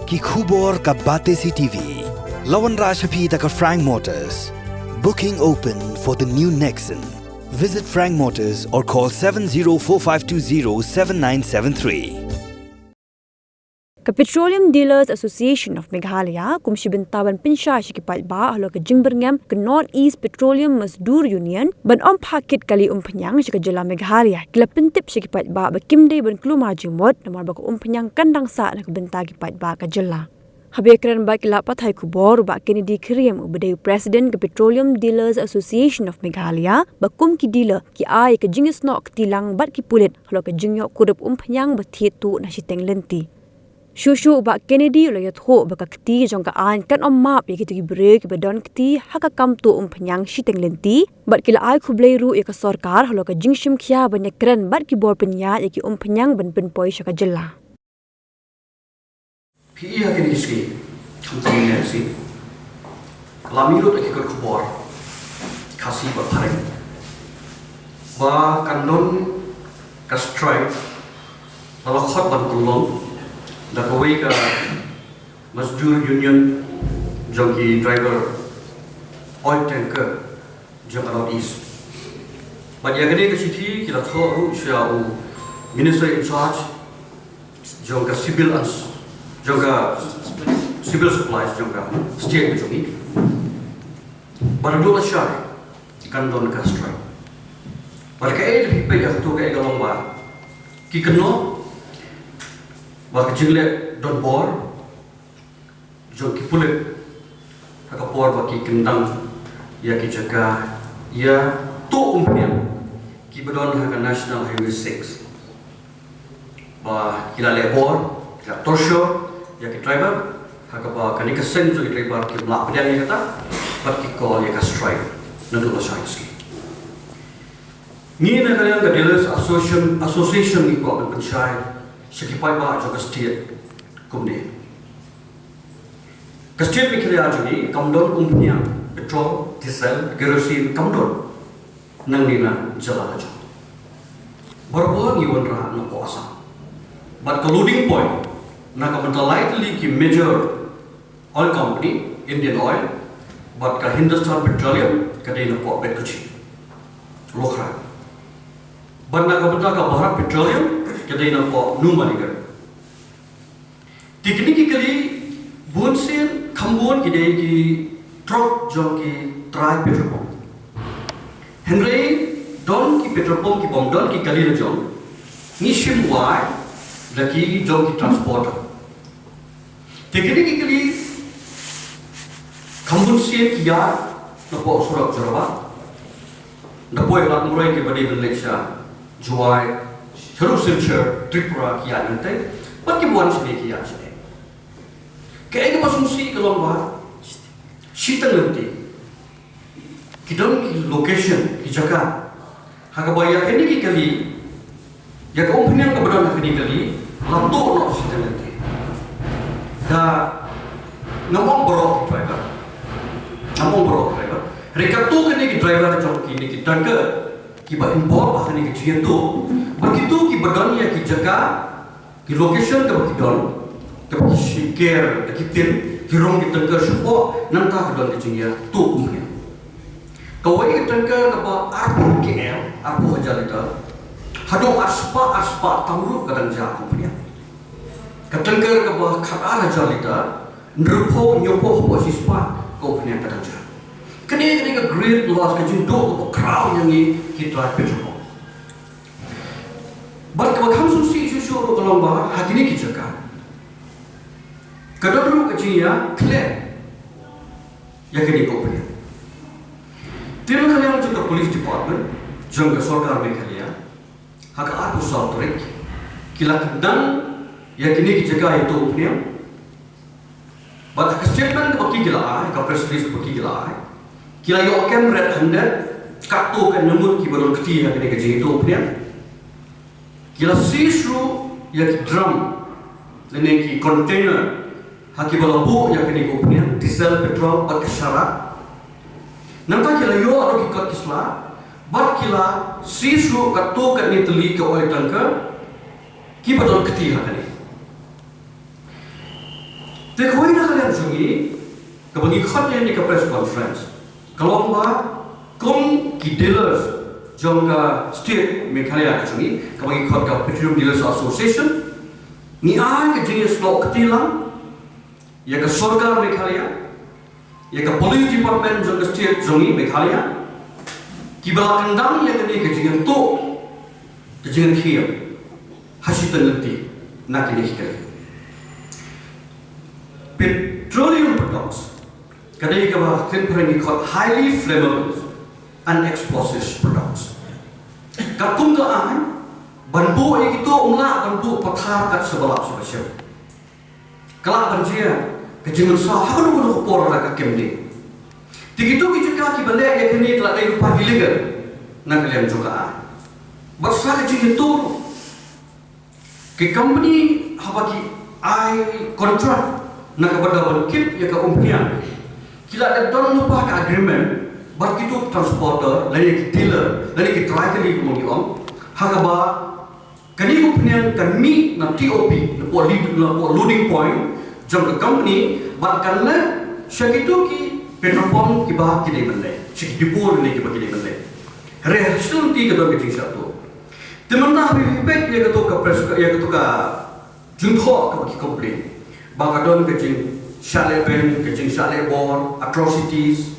Ki khubor ka Bate CTV. Lawan Rashapi taka Frank Motors. Booking open for the new Nexon. Visit Frank Motors or call 7045207973. Ka Petroleum Dealers Association of Meghalaya kumshibintawan pinsha shikipat ba halo ka jingberngam ka North East Petroleum Mazdoor Union ban pakit kali umpanyang shika jala Meghalaya kila pintip shikipat ba kimday ban kluma jingmot namar ba ka umpanyang kandang sa na kabenta kipat ba ka jala. Habekran ba kila patay kubor ba Kennedy Kriam ubday President ka Petroleum Dealers Association of Meghalaya ba kum ki dealer ki ay ka jingis no tilang bat ki pulit halo ka jingyo kurup umpanyang ba tietu na shiteng lenti. Shushu ba Kennedy ulayat ho ba kakti jong kaan kan map ya gitu break ba don kti haka kam tu penyang shiteng lenti bat kila ai khublei ru ya ka sarkar halo ka jingshim khia ba nekran bat ki bor penya ya ki penyang ban poi shaka jella PE hakin iski kamtang ne si lamiru tak ikut kubor kasih ba pareng ba kanon ka strike lalu khot ban kulong dah kawai ke Mazdoor Union jogi driver oil tanker jang North East. But yang ini ke situ kita tahu siapa minister in charge joga civil supplies joga state jogi. Baru dua syar kan don kastra. Mereka lebih baik tu ke galong bar. Kikeno Wah kecilnya don bor, jom kipulit, haka bor baki kendang, ya kijaga, ya tu umpian, kibadon haka National Highway 6. Bah kila lebor, kila torsho, ya ki driver, haka bah kanika sen jo ki driver ki melak pediang ya kata, bat ki call ya ka strike, nandu lo syahiski. Ni nak kalian ke Dealers Association ni ko akan pensyai. Sekipai bah juga setiap kumde. Setiap mikirnya jadi kamdon umpian petrol, diesel, kerosin kamdon nang dina jalan aja. Berapa ni wanra nak kuasa. But the loading point nak kemental lightly ki major oil company Indian Oil, but ka Hindustan Petroleum kadai nak kuat bet kecil. Lokal. But nak kemental ka Bharat Petroleum kadai na po numanigar. Tikni ki kali bunsin khambon kidai ki truck jong ki try petrol pump. Henry don ki petrol pump ki bom don ki kali na jong ni shim wai laki jong ki transporter. Tikni ki kali khambon sin ki ya na po surat jarawa. Na po yak murai ki badi Malaysia juai Terus Silchar, Tripura kian nanti, bagi buan sini kian sini. Kaya kita masuk kalau bah, sitang nanti. Kita ni location, di jaga. Hak bayar ini kali, ya kau punya kebenaran ini kali, lalu nak sitang nanti. Dah, nampak borok driver, Mereka tu kini driver jom kini kita ke. Kiba import bahkan ni kecil tu, begitu kiba don ya kijaga, ki location ke begidon, ke shikir, ke kitin, kirong kita ke sepo, nanta ke don kecil ya tu umnya. Kawai kita ke apa arpu KL, arpu hajalita, hadong aspa tamru kadang jago punya. Kita ke apa khadar hajalita, nrupo nyopo apa sispa kau punya kadang jago. Kini ke great loss ke junto ke crowd yang ni kita petrol. But kalau kamu susi susu kalau bah hati ni kita kan. Kadang dulu kecilnya clear. Ya kini kau punya. Tiada kalian juga police department, jangka sarkar Meghalaya, hak aku saltrik, kila kedang ya kini kita kan itu punya. But hak statement bagi kila, hak press release bagi kila. Kila yo kem red handed kartu kan nyumut ki baron keti yang kini kerja itu punya. Kila sisu ya ki drum lene ki container haki balabu yang kini ko punya diesel petrol at syarat. Nanta kila yo ado ki kat kisla bat kila sisu kartu kan ni teli ke oil tanker ki baron keti yang kini. Tekoi na kalian sungi, kebangi khotnya ni ke press conference. Kalau kong ki dealers jom ka state Meghalaya ka sungi, kebangi khot ka Petroleum Dealers Association, ni ke jenis lo ketilang, ya ke Sarkar Meghalaya, ya ke Police Department jom ka state sungi Meghalaya, kibala kendang ya ke ni ke jenis tu, ke jenis hiam, hasitan nanti nak ini sekali. Petroleum products, kadang kita kan called highly flammable and explosive products. Kapung kean, banbu itu umlah banbu pathar kat sebelah sebesar. Kalau berjaya, kejengan sah, hakan umlah kupor rakyat kemdi. Tigitu kita kibale ya kini telah dari upah illegal, nak kalian juga. Besar kejengan itu, ke company habaki I contract. Nak kepada bangkit ya ke umpian. Kita ada don lupa ke agreement, bagi tu transporter, lain ke dealer, lain ke driver ni kemudian om. Hakaba kani umpian kami na TOP, na loading point, jam ke company, bahkan le segitu ki petrol ki bah ki dei bende, sik dipur ni ki bah ki dei bende. Reaction ti ke don ke jing satu. Teman-teman bibek ya ke tu ke press ya ke tu ke jungho ke bagi komplain. Bakadon kecing syale pen, kecing syale bor, atrocities,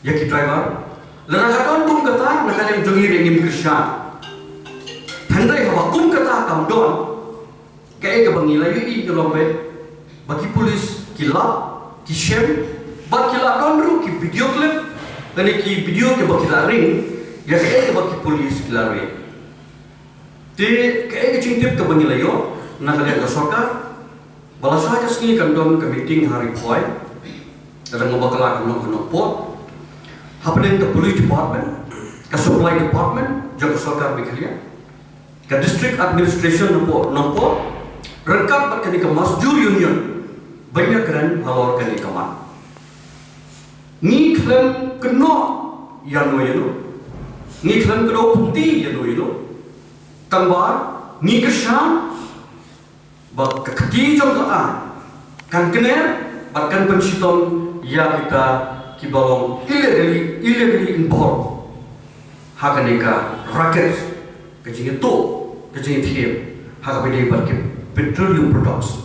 yaki driver. Lerakaton kum kata nak kalian jengir yang immigration. Hendai hawa kum kata kam don, kayak kebangila yui kelombe, bagi polis kilap, kisem, bagi kilap don ki video clip, dan ki video ke bagi ring, ya kayak bagi polis kilap ring. Ti kayak kecing tip kebangila yo, nak kalian ke Sarkar. Balas saja sini kan don ke meeting hari boy, ada ngobakala ke port, happening ke police department, ke supply department, jaga Sarkar Meghalaya, ke district administration nomor, rengkap berkini ke masjur union, banyak keren halor kini keman. Ni klaim kena yano, ni klaim kena putih yano, tambah ni kesan. Bak kaki jom kean kan kener bahkan pensiton ya kita kibalong illegally involved hakaneka racket kecing itu kecing thiam hakapede barke petroleum products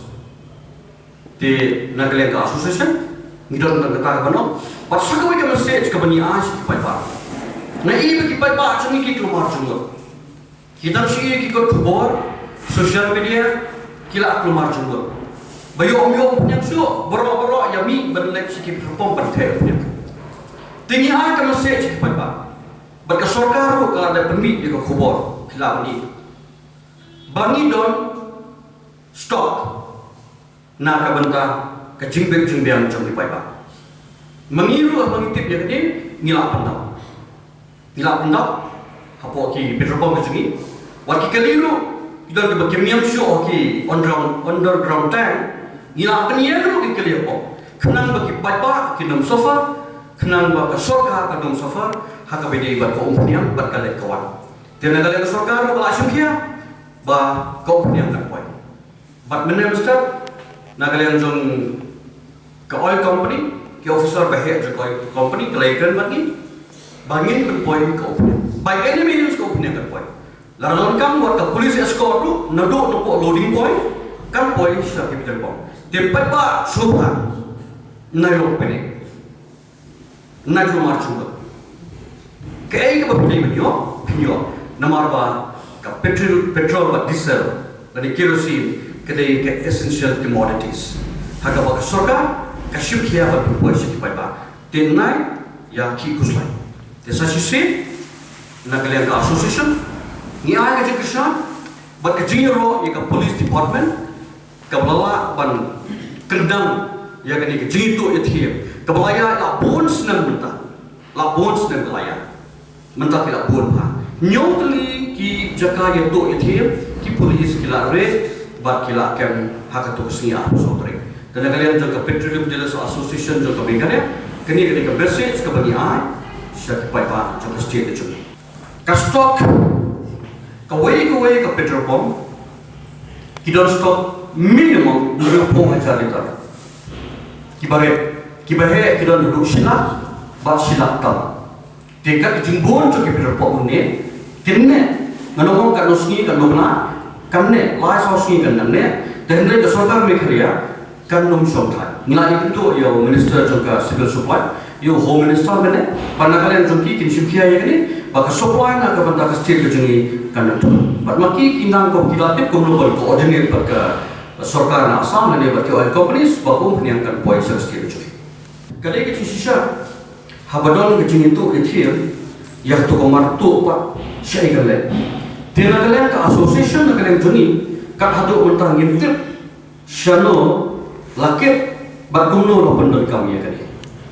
di Nagaland Association ngidon nang kata bano pasaka we message ka bani as ki pa na ibe ki pa chungi ki kumar chungo kita si ki ko khobor social media kila keluar jumlah. Bayu om punya su, boro yami berlek sikit perpom bertel punya. Tinggi akan message kepada berka Sarkar kalau ada permit juga khobor kila ni. Bangi don stop. Nak kabanta ke jingbek jom dipai. Mengiru mengitip ya kini ngilap pendap. Ngilap pendap apa ki petrol ke sini. Waki keliru kita ke kemiam show ki underground tank ngila kenian ru ki keliya po kenang bagi papa ki nom sofa kenang ba ka Sarkar ka nom sofa haka bede ba ko umpian ba kale kawan tena kale Sarkar ba asyum kia ba ko umpian tak poin but menem step na kale jong ka oil company ki officer ba he jo oil company kale bagi bangin ka poin ka umpian by any means ka umpian ka poin lalu kam buat ke polis escort tu nado nopo loading point kan point sa capital bomb tempat ba suha nayo pene nayo marchunga kaya ka bapilay pinyo namar ba ka petrol ba diesel dan kerosene kadai ka essential commodities haga ba ka Sarkar ka shipkia ba puai sikipai ba tenai ya ki kuslai desa sisi Nagaland Association ni ay ka jikishan bat ka jingiro ya ka police department ka bala ban kendang ya ka ni ka jingito ithia ka balaya la bones nang balaya menta kila bon pa nyotli ki jaka ya to ithia ki police kila re bat kila kem hakato sia sotre dan kalian jaga Petroleum Dealers Association jaga Meghalaya kini ka message ka bagi ay siya pai pa jaga state chu ka stock Kawai ke petrol pump, kita stop minimum 20 liter. kibahe kita duduk silap bat silap tam dekat jimbon tu kita berpok ni kene nganong kan usni kan lobna kan ne lai sosni kan ne dan mereka sorkar Meghalaya kan nom somthai nilai itu ya minister juga civil supply yo home minister mana panakalian jongki kin simkia ya ni baka supply na ka banda ka state jungi kan tu but maki kinang ko kilatip ko no coordinate baka सरकार ना आसाम ने बच्चे oil companies बाकों ने अंकन poison state जो कले के चीज़ habadon ke jing itu ethir yah to komar to pa syai kale tena kale ka association na kale joni ka hadu untang ngintip shano laket baguno ro pandol kam ya kale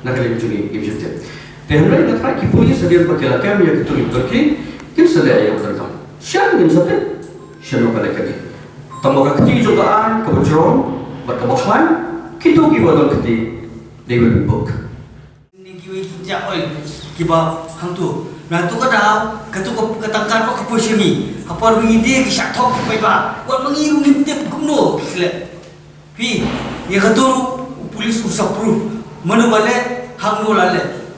na kale joni ibjete tehra na tra ki police adian pa kala kam ya kitu ibki kin sale ya utar shan min sate shano kale kale Tambah keti juga kebetulan berkebutuhan kita kibat keti they will be book. Ni kiwi kijak oil kibat hang tu. Nah tu kadang ketu ketangkan pak kepuisi ni. Apa rugi dia kisah tok kibai ba. Wan mengiru ngintip kuno kisle. Pi ya ketu polis usah proof. Mana balik hang no lale.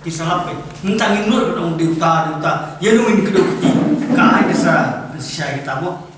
Kisah apa? Mentangin nur dong diuta. Ya nu min kedok keti. Kai desa syai kita mo.